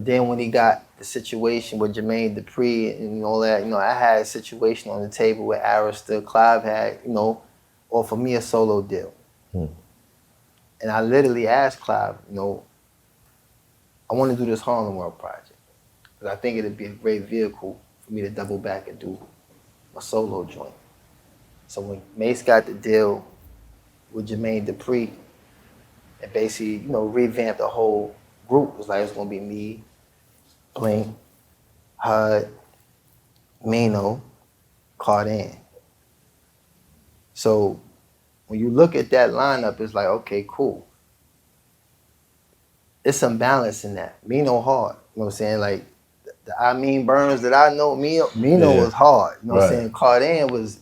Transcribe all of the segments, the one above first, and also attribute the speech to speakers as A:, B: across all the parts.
A: then when he got the situation with Jermaine Dupri and all that, I had a situation on the table with Arista. Clive had, offered me a solo deal. And I literally asked Clive, I want to do this Harlem World project. But I think it'd be a great vehicle for me to double back and do a solo joint. So when Mase got the deal with Jermaine Dupri, and basically, revamped the whole group, it was like, it's gonna be me, Blink, HUD, Mino, Cardan. So when you look at that lineup, it's like, okay, cool. There's some balance in that. Mino hard, you know what I'm saying? Like, the Burns that I know, Mino was hard, you know what I'm saying? Cardan was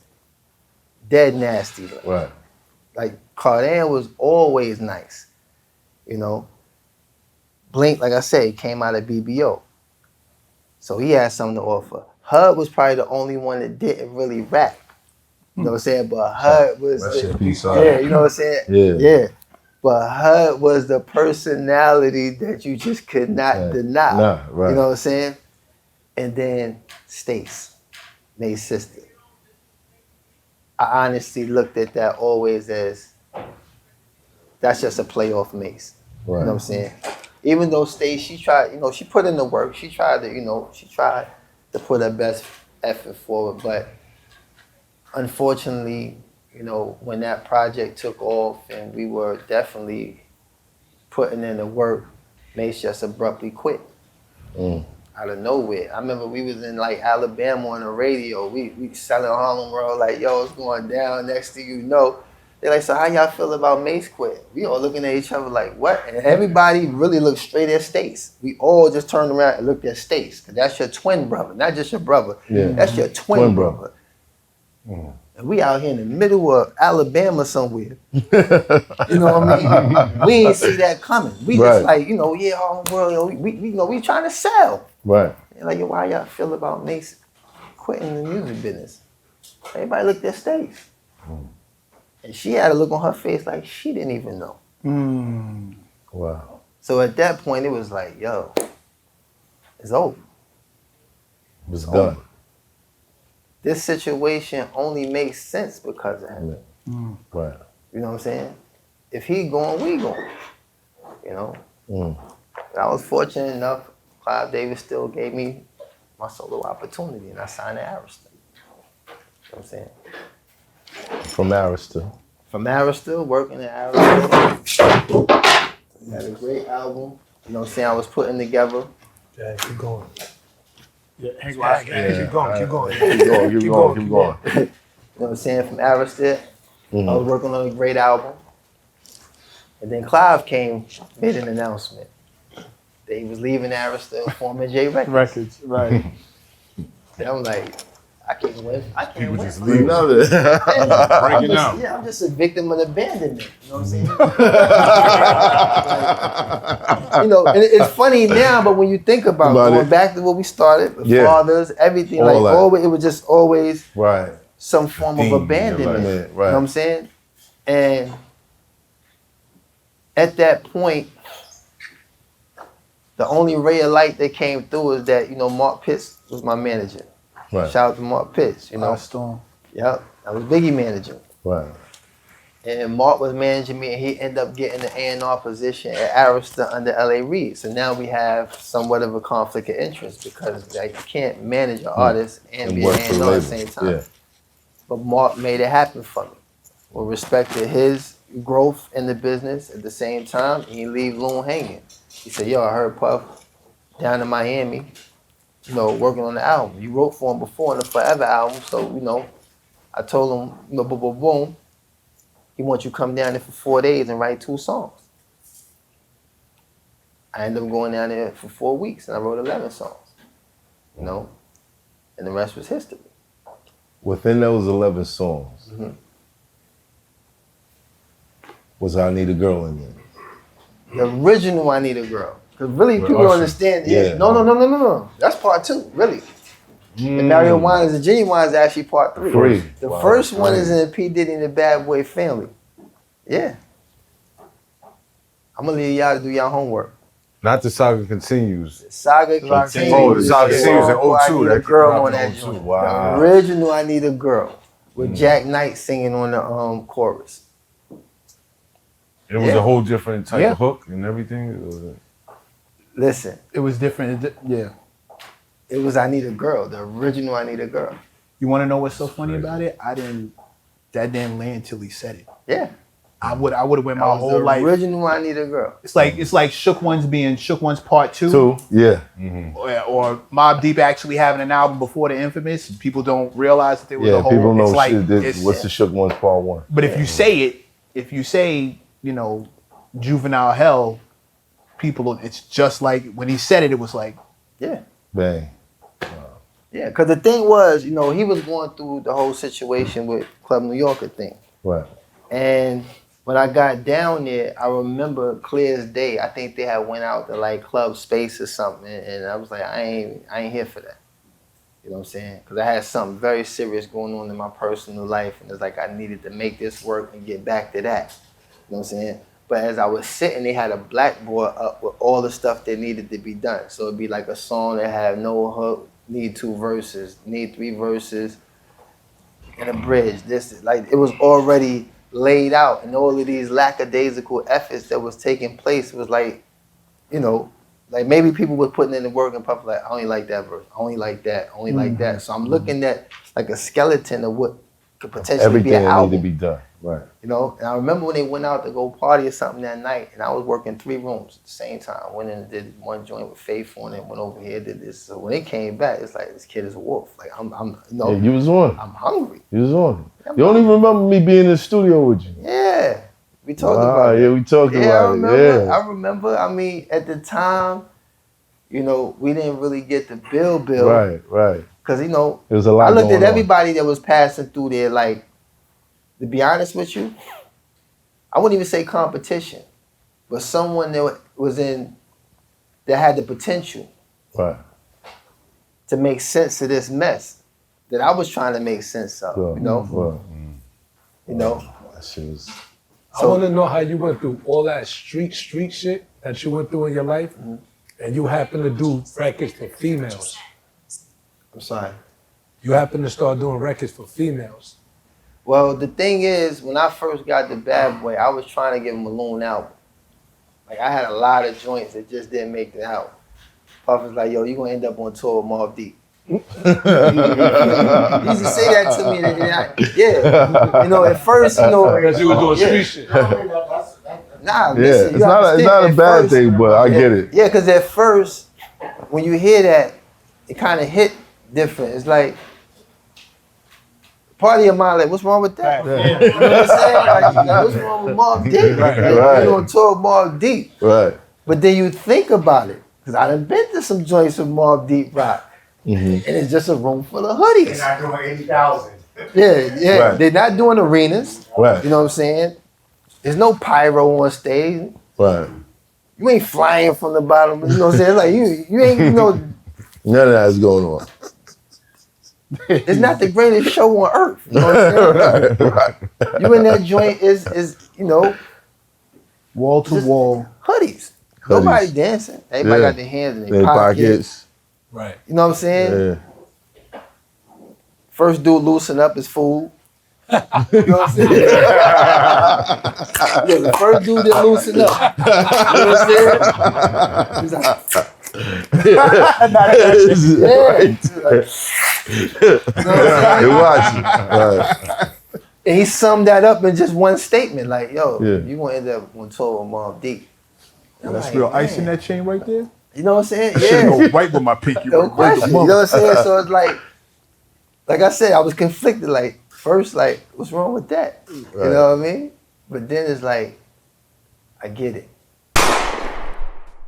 A: dead nasty.
B: Right.
A: Like, Cardan was always nice, Blink, like I said, came out of BBO. So he had something to offer. HUD was probably the only one that didn't really rap. You know what I'm saying? But HUD was
B: yeah,
A: you know what I'm saying? Yeah. But HUD was the personality that you just could not deny.
B: Right.
A: You know what I'm saying? And then Stace, Mase's sister. I honestly looked at that always as that's just a playoff Mase.
B: Right.
A: You know what I'm saying? Even though Stace, she tried, she put in the work. She tried to put her best effort forward. But unfortunately, when that project took off and we were definitely putting in the work, Mase just abruptly quit. Out of nowhere. I remember we was in like Alabama on the radio. We selling Harlem World like, yo, it's going down. Next thing you know, they're like, so how y'all feel about Mase quit? We all looking at each other like, what? And everybody really looked straight at Stace. We all just turned around and looked at Stace. Because that's your twin brother, not just your brother.
B: Yeah.
A: That's your twin brother. And we out here in the middle of Alabama somewhere. You know what I mean? We ain't see that coming. We just like, yeah, Harlem World, we trying to sell.
B: Right.
A: And like, yo, why y'all feel about Mase quitting the music business? Everybody looked at Stace. And she had a look on her face like she didn't even know.
B: Wow.
A: So at that point, it was like, yo, it's over.
B: It was done.
A: Over. This situation only makes sense because of him.
B: Right.
A: You know what I'm saying? If he going, we going. But I was fortunate enough, Clive Davis still gave me my solo opportunity and I signed to Arista. You know what I'm saying?
B: From Arista.
A: From Arista, working at Arista. Had a great album. You know what I'm saying? I was putting together.
C: Yeah, keep going. Yeah, keep
B: going.
C: Keep going.
A: You know what I'm saying? From Arista, I was working on a great album. And then Clive made an announcement that he was leaving Arista, forming J Records.
C: Right.
A: And I'm like, I can't win.
B: People just leave.
A: Breaking out. Yeah, I'm just a victim of abandonment. You know what I'm saying? And it's funny now, but when you think about going back to what we started, the fathers, everything, all like always, it was just always some form of abandonment. You know what I'm saying? And at that point, the only ray of light that came through is that, Mark Pitts was my manager.
B: Right.
A: Shout out to Mark Pitts,
C: Storm.
A: Yep, I was Biggie manager.
B: Right.
A: And Mark was managing me, and he ended up getting the A&R position at Arista under L.A. Reid. So now we have somewhat of a conflict of interest because you can't manage an artist and be an A&R at the same time. Yeah. But Mark made it happen for me. With respect to his growth in the business, at the same time, he didn't leave Loon hanging. He said, yo, I heard Puff down in Miami, working on the album. You wrote for him before on the Forever album, so, I told him, boom, boom, boom. He wants you to come down there for 4 days and write 2 songs. I ended up going down there for 4 weeks and I wrote 11 songs, and the rest was history.
B: Within those 11 songs, was I Need a Girl in there?
A: The original I Need a Girl. Because really, people don't understand. No. That's part 2, really. The Mario Winans and Genuine is actually part 3. The first one is in the P. Diddy and the Bad Boy Family. Yeah. I'm going to leave y'all to do y'all homework.
B: Not the saga continues.
A: Saga continues.
B: Oh, the saga continues in
A: I
B: 02.
A: Need a
B: That
A: girl
B: came out
A: on
B: in
A: that
B: 02.
A: joint.
B: Wow.
A: The original I Need a Girl with Jack Knight singing on the chorus.
B: It was a whole different type of hook and everything.
A: Listen,
D: It was different. Yeah.
A: it was I Need a Girl. The original I Need a Girl.
D: You want to know what's so funny about it? That didn't land till he said it.
A: Yeah.
D: I would have went
A: That
D: my
A: was
D: whole
A: the
D: life.
A: original I Need a Girl.
D: It's like Shook One's being Shook One's Part 2.
B: Two, yeah.
D: Or Mobb Deep actually having an album before the Infamous. People don't realize that there was a whole.
B: People know
D: it's like,
B: shit. What's the Shook One's Part 1?
D: But if you say it, you know, Juvenile Hell, people, it's just like when he said it, it was like,
A: Yeah.
B: Bang.
A: Yeah, because the thing was, you know, he was going through the whole situation with Club New Yorker thing.
B: Right.
A: And when I got down there, I remember clear as day, I think they had went out to like Club Space or something. And I was like, I ain't here for that. You know what I'm saying? Because I had something very serious going on in my personal life. And it's like I needed to make this work and get back to that. You know what I'm saying? But as I was sitting, they had a blackboard up with all the stuff that needed to be done. So it'd be like a song that had no hook, need 2 verses, need 3 verses, and a bridge. This, like, it was already laid out, and all of these lackadaisical efforts that was taking place was like, you know, like maybe people were putting in the work and probably like, I only like that verse, I only like that, I only like that. So I'm looking at like a skeleton of what could potentially be an
B: Everything that
A: album.
B: needed to be done. Right.
A: You know, and I remember when they went out to go party or something that night, and I was working 3 rooms at the same time. I went in and did one joint with Faith on it, went over here, did this. So when they came back, it's like, this kid is a wolf. Like, I'm you know,
B: Yeah, you was on.
A: I'm hungry.
B: You was on. You don't even remember me being in the studio with you.
A: Yeah, we talked about it.
B: Yeah, we talked
A: I
B: about
A: remember,
B: it. Yeah.
A: I remember, I mean, at the time, you know, we didn't really get the bill.
B: Right.
A: Because, you know,
B: There was a lot
A: I looked
B: going
A: at
B: on.
A: everybody that was passing through there, like, to be honest with you, I wouldn't even say competition, but someone that was that had the potential
B: Right.
A: to make sense of this mess that I was trying to make sense of,
B: Well,
A: you know?
B: well,
A: You know?
B: that shit was...
C: I want to know how you went through all that street shit that you went through in your life, and you happen to do records for females.
A: I'm sorry.
C: You happen to start doing records for females.
A: Well, the thing is, when I first got the Bad Boy, I was trying to give him a Loon album. Like, I had a lot of joints that just didn't make the album. Puff was like, yo, you gonna end up on tour with Mobb Deep. He used to say that to me. Yeah. You know, at first, you know.
C: Because you were doing street shit.
A: Nah,
B: Yeah,
A: listen,
B: it's not a bad thing, but I get it.
A: Yeah, because at first, when you hear that, it kind of hit different. It's like, part of your mind, like, what's wrong with that?
C: Right.
A: You know what I'm saying? Like, what's wrong with Mobb Deep?
B: Right.
A: You don't talk Mobb Deep.
B: Right.
A: But then you think about it, because I done been to some joints with Mobb Deep Rock, and it's just a room full of hoodies.
E: They're not doing 80,000.
A: Yeah.
B: Right.
A: They're not doing arenas.
B: Right.
A: You know what I'm saying? There's no pyro on stage.
B: Right.
A: You ain't flying from the bottom. You know what I'm saying? Like, you ain't, you know,
B: None of that's going on.
A: it's not the greatest show on earth. You know what I'm saying?
B: Right.
A: You in that joint is you know,
D: wall to
A: Just-
D: wall.
A: hoodies. Nobody dancing. Everybody got their hands in
B: Their
A: their pockets.
C: Right.
A: You know what I'm saying?
B: Yeah.
A: First dude loosen up his food. You know what I'm saying? Yeah, the first dude that loosen up. You know what I'm saying? He's like,
B: This is
A: yeah.
B: right. You watching. Right.
A: And he summed that up in just one statement, like, yo,
B: Yeah.
A: you gonna end up on tour with Mobb Deep. I'm
D: That's
A: like,
D: real ice in
A: man.
D: that chain right there.
A: You know what I'm saying?
D: Should
A: Yeah.
D: go right with my pinky.
A: No
D: right
A: question.
D: the
A: You know what I'm saying? So it's like I said, I was conflicted. Like, first, like, what's wrong with that? You know what I mean? But then it's like, I get it.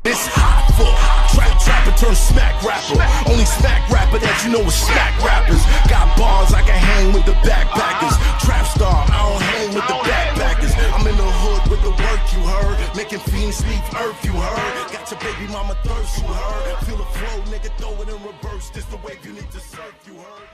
F: It's hot for trapper turn smack rapper. Only smack rapper that you know is smack rappers. Got bars I can hang with the backpackers. Trap star, I don't hang with the backpackers. I'm in the hood with the work you heard. Making fiends leave earth you heard. Got your baby mama thirst you heard. Feel the flow, nigga, throw it in reverse. This the wave you need to surf you heard.